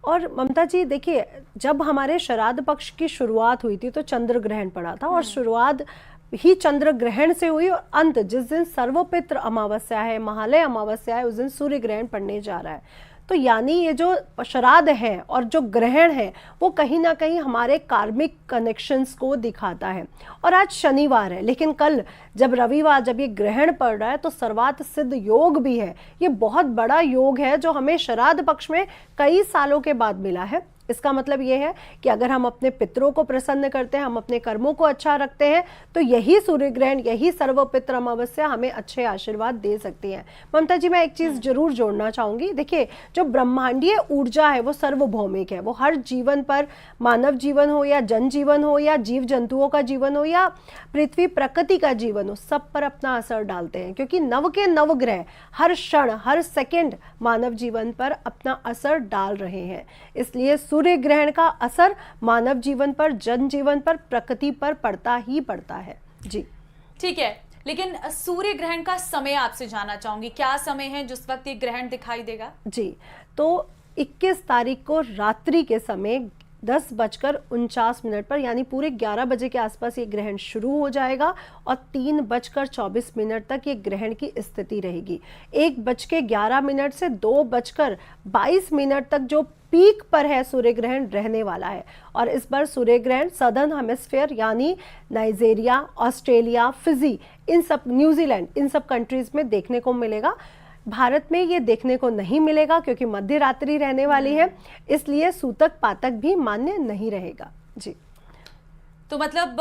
और ममता जी देखिए, जब हमारे श्राद्ध पक्ष की शुरुआत हुई थी तो चंद्र ग्रहण पड़ा था, और शुरुआत ही चंद्र ग्रहण से हुई, और अंत जिस दिन सर्वपित्र अमावस्या है, महालय अमावस्या है, उस दिन सूर्य ग्रहण पड़ने जा रहा है। तो यानी ये जो श्राद्ध है और जो ग्रहण है वो कहीं ना कहीं हमारे कार्मिक कनेक्शंस को दिखाता है। और आज शनिवार है, लेकिन कल जब रविवार, जब ये ग्रहण पड़ रहा है तो सर्वार्थ सिद्ध योग भी है। ये बहुत बड़ा योग है जो हमें श्राद्ध पक्ष में कई सालों के बाद मिला है। इसका मतलब ये है कि अगर हम अपने पितरों को प्रसन्न करते हैं, हम अपने कर्मों को अच्छा रखते हैं, तो यही सूर्य ग्रहण, यही सर्वपित्र अमावस्या हमें अच्छे आशीर्वाद दे सकती है। ममता जी, मैं एक चीज जरूर जोड़ना चाहूंगी। देखिए, जो ब्रह्मांडीय ऊर्जा है वो सर्वभौमिक है। वो हर जीवन पर, मानव जीवन हो या जनजीवन हो या जीव जंतुओं का जीवन हो या पृथ्वी प्रकृति का जीवन हो, सब पर अपना असर डालते हैं, क्योंकि नव के नव ग्रह हर क्षण हर सेकेंड मानव जीवन पर अपना असर डाल रहे हैं। इसलिए सूर्य ग्रहण का असर मानव जीवन पर, जनजीवन पर, प्रकृति पर पड़ता ही पड़ता है। जी ठीक है, लेकिन सूर्य ग्रहण का समय आपसे जानना चाहूंगी, क्या समय है जिस वक्त ये ग्रहण दिखाई देगा? जी, तो 21 तारीख को रात्रि के समय 10:49 पर, यानी पूरे 11 बजे के आसपास ये ग्रहण शुरू हो जाएगा और 3:24 तक ये ग्रहण की स्थिति रहेगी। 1:11 से 2:22 तक जो पीक पर है सूर्य ग्रहण रहने वाला है। और इस बार सूर्य ग्रहण सदर्न हेमिस्फीयर यानी नाइजीरिया, ऑस्ट्रेलिया, फिजी, इन सब, न्यूजीलैंड, इन सब कंट्रीज में देखने को मिलेगा। भारत में ये देखने को नहीं मिलेगा क्योंकि मध्य रात्रि रहने वाली है, इसलिए सूतक पातक भी मान्य नहीं रहेगा। जी, तो मतलब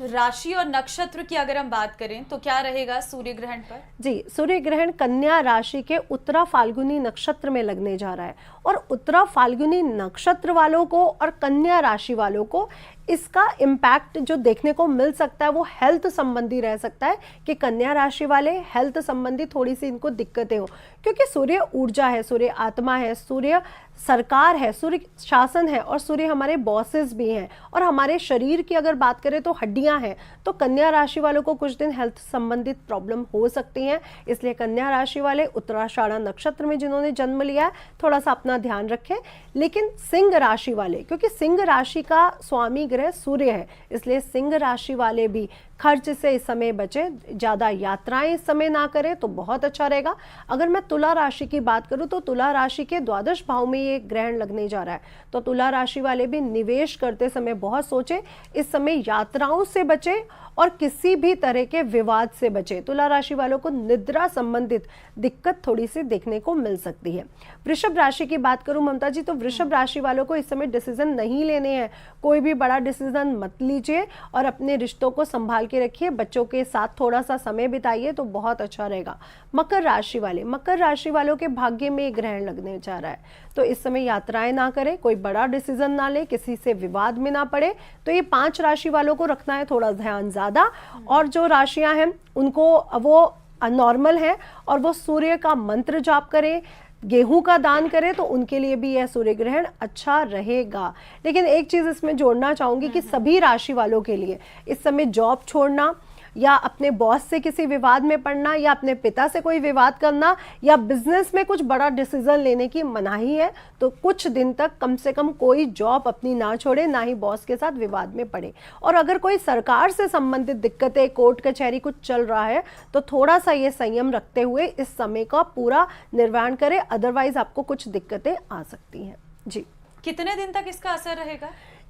राशि और नक्षत्र की अगर हम बात करें तो क्या रहेगा सूर्य ग्रहण पर? जी, सूर्य ग्रहण कन्या राशि के उत्तरा फाल्गुनी नक्षत्र में लगने जा रहा है, और उत्तरा फाल्गुनी नक्षत्र वालों को और कन्या राशि वालों को इसका इम्पैक्ट जो देखने को मिल सकता है वो हेल्थ संबंधी रह सकता है, कि कन्या राशि वाले हेल्थ संबंधी थोड़ी सी इनको दिक्कतें हो, क्योंकि सूर्य ऊर्जा है, सूर्य आत्मा है, सूर्य सरकार है, सूर्य शासन है, और सूर्य हमारे बॉसेस भी हैं, और हमारे शरीर की अगर बात करें तो हड्डियां हैं। तो कन्या राशि वालों को कुछ दिन हेल्थ संबंधित प्रॉब्लम हो सकती हैं, इसलिए कन्या राशि वाले उत्तराषाढ़ा नक्षत्र में जिन्होंने जन्म लिया है थोड़ा सा अपना ध्यान रखें। लेकिन सिंह राशि वाले, क्योंकि सिंह राशि का स्वामी ग्रह सूर्य है, इसलिए सिंह राशि वाले भी खर्च से इस समय बचे, ज़्यादा यात्राएं इस समय ना करें तो बहुत अच्छा रहेगा। अगर मैं तुला राशि की बात करूं तो तुला राशि के द्वादश भाव में ये ग्रहण लगने जा रहा है, तो तुला राशि वाले भी निवेश करते समय बहुत सोचे, इस समय यात्राओं से बचे और किसी भी तरह के विवाद से बचे। तुला राशि वालों को निद्रा संबंधित दिक्कत थोड़ी सी देखने को मिल सकती है। वृषभ राशि की बात करूं ममता जी, तो वृषभ राशि वालों को इस समय डिसीजन नहीं लेने हैं, कोई भी बड़ा डिसीजन मत लीजिए और अपने रिश्तों को संभाल के रखिए, बच्चों के साथ थोड़ा सा समय बिताइए तो बहुत अच्छा रहेगा। मकर राशि वाले, मकर राशि वालों के भाग्य में ग्रहण लगने जा रहा है, तो इस समय यात्राएं ना करें, कोई बड़ा डिसीजन ना ले, किसी से विवाद में ना पड़े। तो ये 5 राशि वालों को रखना है थोड़ा ध्यान ज्यादा, और जो राशियां हैं उनको वो नॉर्मल है और वो सूर्य का मंत्र जाप करें, गेहूं का दान करें, तो उनके लिए भी यह सूर्य ग्रहण अच्छा रहेगा। लेकिन एक चीज इसमें जोड़ना चाहूंगी कि सभी राशि वालों के लिए इस समय जॉब छोड़ना या अपने बॉस से किसी विवाद में पड़ना या अपने पिता से कोई विवाद करना या बिजनेस में कुछ बड़ा डिसीजन लेने की मनाही है। तो कुछ दिन तक कम से कम कोई जॉब अपनी ना छोड़े, ना ही बॉस के साथ विवाद में पड़े। और अगर कोई सरकार से संबंधित दिक्कतें, कोर्ट कचहरी कुछ चल रहा है, तो थोड़ा सा ये संयम रखते हुए इस समय का पूरा निर्वहन करें, अदरवाइज आपको कुछ दिक्कतें आ सकती हैं। जी, कितने दिन तक इसका असर रहेगा?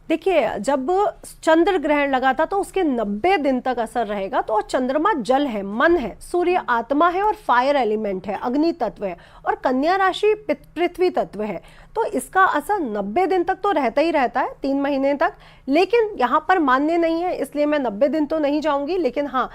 देखिए, जब चंद्र ग्रहण लगा था तो उसके 90 दिन तक असर रहेगा। तो चंद्रमा जल है, मन है, सूर्य आत्मा है और फायर एलिमेंट है, अग्नि तत्व है, और कन्या राशि पृथ्वी तत्व है। तो इसका असर 90 दिन तक तो रहता ही रहता है, 3 महीने तक। लेकिन यहाँ पर मान्य नहीं है, इसलिए मैं 90 दिन तो नहीं जाऊंगी, लेकिन हाँ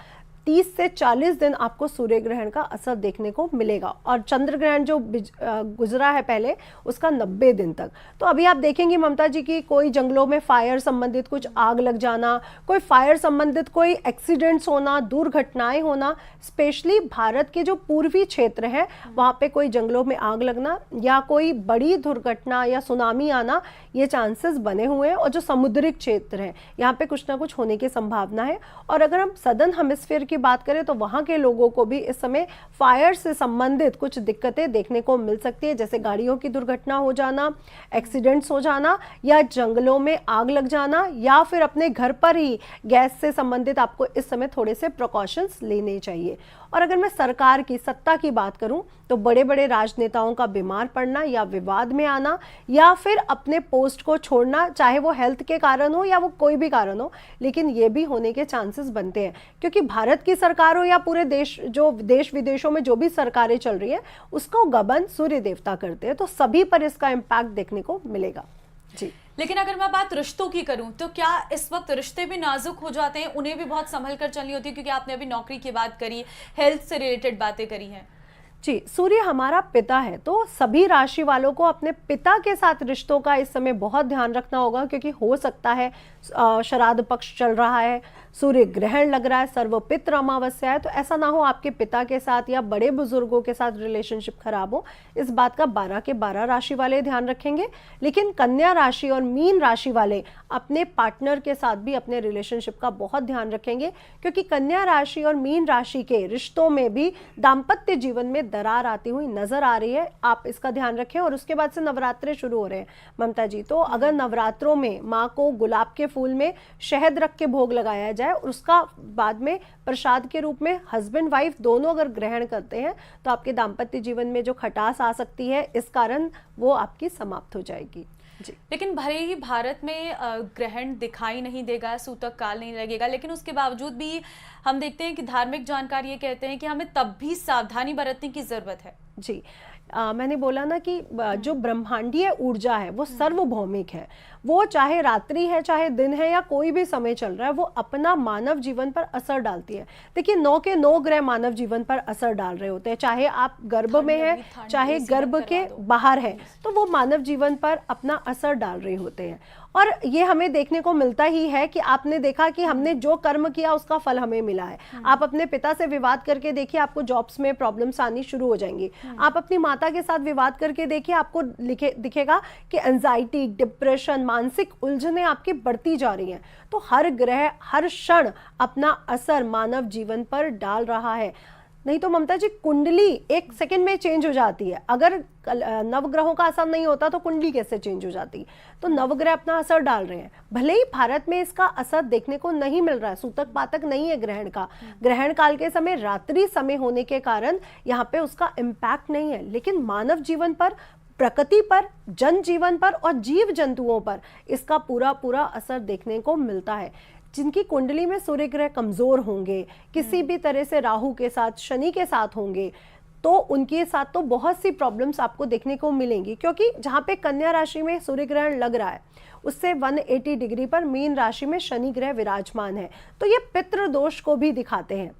30 से 40 दिन आपको सूर्य ग्रहण का असर देखने को मिलेगा, और चंद्र ग्रहण जो गुजरा है पहले उसका 90 दिन तक। तो अभी आप देखेंगे ममता जी की कोई जंगलों में फायर संबंधित कुछ आग लग जाना, कोई फायर संबंधित कोई एक्सीडेंट्स होना, दुर्घटनाएं होना, स्पेशली भारत के जो पूर्वी क्षेत्र है वहाँ पे कोई जंगलों में आग लगना या कोई बड़ी दुर्घटना या सुनामी आना, ये चांसेस बने हुए हैं। और जो समुद्रिक क्षेत्र है यहाँ पे कुछ ना कुछ होने की संभावना है। और अगर हम सदर्न हेमिस्फीयर की बात करें तो वहाँ के लोगों को भी इस समय फायर से संबंधित कुछ दिक्कतें देखने को मिल सकती है, जैसे गाड़ियों की दुर्घटना हो जाना, एक्सीडेंट्स हो जाना, या जंगलों में आग लग जाना, या फिर अपने घर पर ही गैस से संबंधित आपको इस समय थोड़े से प्रिकॉशंस लेने चाहिए। और अगर मैं सरकार की सत्ता की बात करूं तो बड़े बड़े राजनेताओं का बीमार पड़ना या विवाद में आना या फिर अपने पोस्ट को छोड़ना, चाहे वो हेल्थ के कारण हो या वो कोई भी कारण हो, लेकिन ये भी होने के चांसेस बनते हैं, क्योंकि भारत की सरकार हो या पूरे देश, जो देश विदेशों में जो भी सरकारें चल रही हैं उसको गबन सूर्य देवता करते हैं, तो सभी पर इसका इम्पैक्ट देखने को मिलेगा। जी, लेकिन अगर मैं बात रिश्तों की करूं तो क्या इस वक्त रिश्ते भी नाजुक हो जाते हैं, उन्हें भी बहुत संभल कर चलनी होती है, क्योंकि आपने अभी नौकरी की बात करी, हेल्थ से रिलेटेड बातें करी हैं। जी, सूर्य हमारा पिता है, तो सभी राशि वालों को अपने पिता के साथ रिश्तों का इस समय बहुत ध्यान रखना होगा, क्योंकि हो सकता है श्राद्ध पक्ष चल रहा है, सूर्य ग्रहण लग रहा है, सर्वपित्र अमावस्या है, तो ऐसा ना हो आपके पिता के साथ या बड़े बुजुर्गों के साथ रिलेशनशिप खराब हो। इस बात का 12 के 12 राशि वाले ध्यान रखेंगे। लेकिन कन्या राशि और मीन राशि वाले अपने पार्टनर के साथ भी अपने रिलेशनशिप का बहुत ध्यान रखेंगे, क्योंकि कन्या राशि और मीन राशि के रिश्तों में भी दाम्पत्य जीवन में दरार आती हुई नजर आ रही है। आप इसका ध्यान रखें। और उसके बाद से नवरात्रे शुरू हो रहे हैं ममता जी, तो अगर नवरात्रों में माँ को गुलाब के फूल में शहद रख के भोग लगाया जाए और उसका बाद में प्रसाद के रूप में हस्बैंड वाइफ दोनों अगर ग्रहण करते हैं तो आपके दाम्पत्य जीवन में जो खटास आ सकती है, इस कारण वो आपकी समाप्त हो जाएगी। जी। लेकिन भले ही भारत में ग्रहण दिखाई नहीं देगा, सूतक काल नहीं लगेगा, लेकिन उसके बावजूद भी हम देखते हैं कि धार्मिक जानकार ये कहते हैं कि हमें तब भी सावधानी बरतने की जरूरत है। जी, मैंने बोला ना कि जो ब्रह्मांडीय ऊर्जा है वो सर्वभौमिक है, वो चाहे रात्रि है, चाहे दिन है, या कोई भी समय चल रहा है, वो अपना मानव जीवन पर असर डालती है। देखिए 9 के 9 ग्रह मानव जीवन पर असर डाल रहे होते हैं, चाहे आप गर्भ में हैं चाहे गर्भ के बाहर है, तो वो मानव जीवन पर अपना असर डाल रहे होते हैं। और ये हमें देखने को मिलता ही है कि आपने देखा कि हमने जो कर्म किया उसका फल हमें मिला है। आप अपने पिता से विवाद करके देखिए, आपको जॉब्स में प्रॉब्लम्स आनी शुरू हो जाएंगी। आप अपनी माता के साथ विवाद करके देखिए, आपको दिखेगा कि एंजाइटी, डिप्रेशन, मानसिक उलझनें आपकी बढ़ती जा रही हैं। तो हर ग्रह हर क्षण अपना असर मानव जीवन पर डाल रहा है। नहीं तो ममता जी, कुंडली एक सेकंड में चेंज हो जाती है। अगर नवग्रहों का असर नहीं होता तो कुंडली कैसे चेंज हो जाती? तो नवग्रह अपना असर डाल रहे हैं। भले ही भारत में इसका असर देखने को नहीं मिल रहा है, सूतक पातक नहीं है ग्रहण का, ग्रहण काल के समय रात्रि समय होने के कारण यहाँ पे उसका इम्पैक्ट नहीं है, लेकिन मानव जीवन पर, प्रकृति पर, जनजीवन पर और जीव जंतुओं पर इसका पूरा पूरा असर देखने को मिलता है। जिनकी कुंडली में सूर्य ग्रह कमजोर होंगे, किसी भी तरह से राहु के साथ, शनि के साथ होंगे, तो उनके साथ तो बहुत सी प्रॉब्लम्स आपको देखने को मिलेंगी। क्योंकि जहाँ पे कन्या राशि में सूर्य ग्रहण लग रहा है उससे 180 डिग्री पर मीन राशि में शनि ग्रह विराजमान है, तो ये पितृ दोष को भी दिखाते हैं।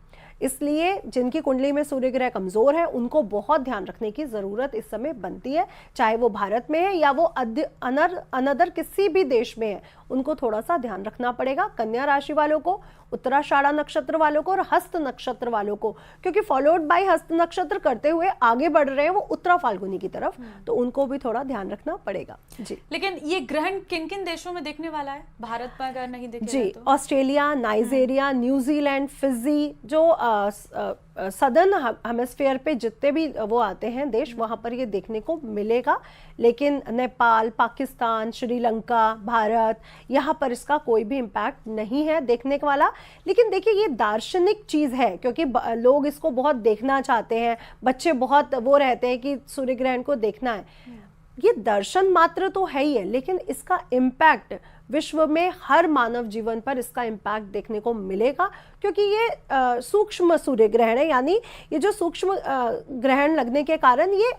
इसलिए जिनकी कुंडली में सूर्य ग्रह कमजोर है उनको बहुत ध्यान रखने की जरूरत इस समय बनती है, चाहे वो भारत में है या वो अनदर किसी भी देश में है, उनको थोड़ा सा ध्यान रखना पड़ेगा। कन्या राशि वालों को, उत्तराषाढ़ा नक्षत्र वालों को और हस्त नक्षत्र वालों को, क्योंकि फॉलोड बाय हस्त नक्षत्र करते हुए आगे बढ़ रहे हैं वो उत्तरा फाल्गुनी की तरफ, तो उनको भी थोड़ा ध्यान रखना पड़ेगा। जी, लेकिन ये ग्रहण किन किन देशों में देखने वाला है? भारत में अगर नहीं दिखेगा जी, तो? ऑस्ट्रेलिया, नाइजीरिया, न्यूजीलैंड, फिजी, जो सदर्न हेमिस्फीयर पे जितने भी वो आते हैं देश, वहाँ पर ये देखने को मिलेगा। लेकिन नेपाल, पाकिस्तान, श्रीलंका, भारत, यहाँ पर इसका कोई भी इम्पैक्ट नहीं है देखने वाला। लेकिन देखिए ये दार्शनिक चीज़ है, क्योंकि लोग इसको बहुत देखना चाहते हैं, बच्चे बहुत वो रहते हैं कि सूर्य ग्रहण को देखना है। ये दर्शन मात्र तो है ही है, लेकिन इसका इम्पैक्ट विश्व में हर मानव जीवन पर इसका इम्पैक्ट देखने को मिलेगा, क्योंकि ये सूक्ष्म सूर्य ग्रहण है। यानी ये जो सूक्ष्म ग्रहण लगने के कारण ये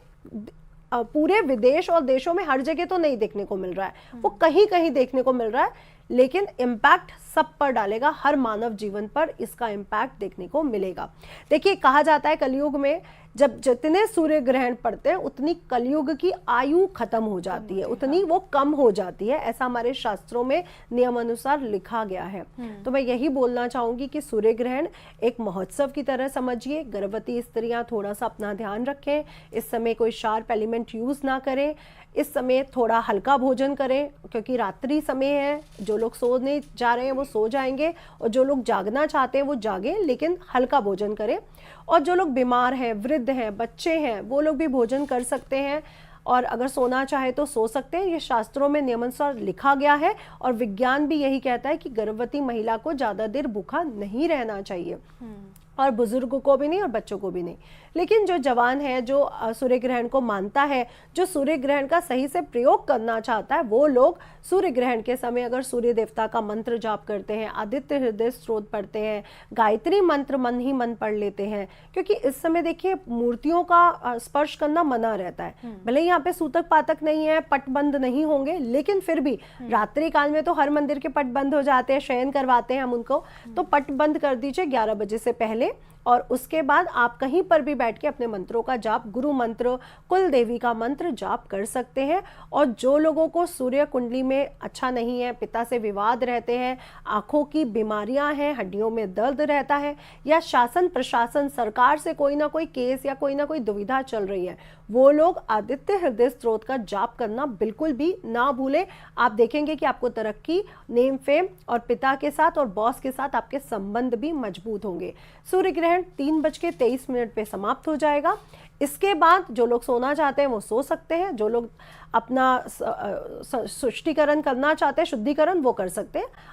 पूरे विदेश और देशों में हर जगह तो नहीं देखने को मिल रहा है, वो कहीं कहीं देखने को मिल रहा है, लेकिन इम्पैक्ट सब पर डालेगा, हर मानव जीवन पर इसका इम्पैक्ट देखने को मिलेगा। देखिए कहा जाता है कलयुग में जब जितने सूर्य ग्रहण पड़ते हैं उतनी कलयुग की आयु खत्म हो जाती है, उतनी वो कम हो जाती है, ऐसा हमारे शास्त्रों में नियम अनुसार लिखा गया है। तो मैं यही बोलना चाहूंगी कि सूर्य ग्रहण एक महोत्सव की तरह समझिए। गर्भवती स्त्रियां थोड़ा सा अपना ध्यान रखें, इस समय कोई शार्प एलिमेंट यूज ना करें, इस समय थोड़ा हल्का भोजन करें क्योंकि रात्रि समय है। जो लोग सोने जा रहे हैं वो सो जाएंगे और जो लोग जागना चाहते हैं वो जागें, लेकिन हल्का भोजन करें। और जो लोग बीमार हैं, वृद्ध हैं, बच्चे हैं, वो लोग भी भोजन कर सकते हैं और अगर सोना चाहे तो सो सकते हैं। ये शास्त्रों में नियमानुसार लिखा गया है और विज्ञान भी यही कहता है कि गर्भवती महिला को ज़्यादा देर भूखा नहीं रहना चाहिए, और बुजुर्गों को भी नहीं और बच्चों को भी नहीं। लेकिन जो जवान है, जो सूर्य ग्रहण को मानता है, जो सूर्य ग्रहण का सही से प्रयोग करना चाहता है, वो लोग सूर्य ग्रहण के समय अगर सूर्य देवता का मंत्र जाप करते हैं, आदित्य हृदय स्तोत्र पढ़ते हैं, गायत्री मंत्र मन ही मन पढ़ लेते हैं, क्योंकि इस समय देखिए मूर्तियों का स्पर्श करना मना रहता है। भले यहाँ पे सूतक पातक नहीं है, पट बंद नहीं होंगे, लेकिन फिर भी रात्रि काल में तो हर मंदिर के पट बंद हो जाते हैं, शयन करवाते हैं हम उनको, तो पट बंद कर दीजिए 11 बजे से पहले। और उसके बाद आप कहीं पर भी बैठ के अपने मंत्रों का जाप, गुरु मंत्र, कुल देवी का मंत्र जाप कर सकते हैं। और जो लोगों को सूर्य कुंडली में अच्छा नहीं है, पिता से विवाद रहते हैं, आंखों की बीमारियां हैं, हड्डियों में दर्द रहता है, या शासन प्रशासन सरकार से कोई ना कोई केस या कोई ना कोई दुविधा चल रही है, वो लोग आदित्य हृदय स्तोत्र का जाप करना बिल्कुल भी ना भूलें। आप देखेंगे कि आपको तरक्की, नेम फेम और पिता के साथ और बॉस के साथ आपके संबंध भी मजबूत होंगे। सूर्य ग्रहण 3:23 पे समाप्त हो जाएगा। इसके बाद जो लोग सोना चाहते हैं वो सो सकते हैं, जो लोग अपना शुद्धिकरण करना चाहते हैं, शुद्धिकरण वो कर सकते हैं।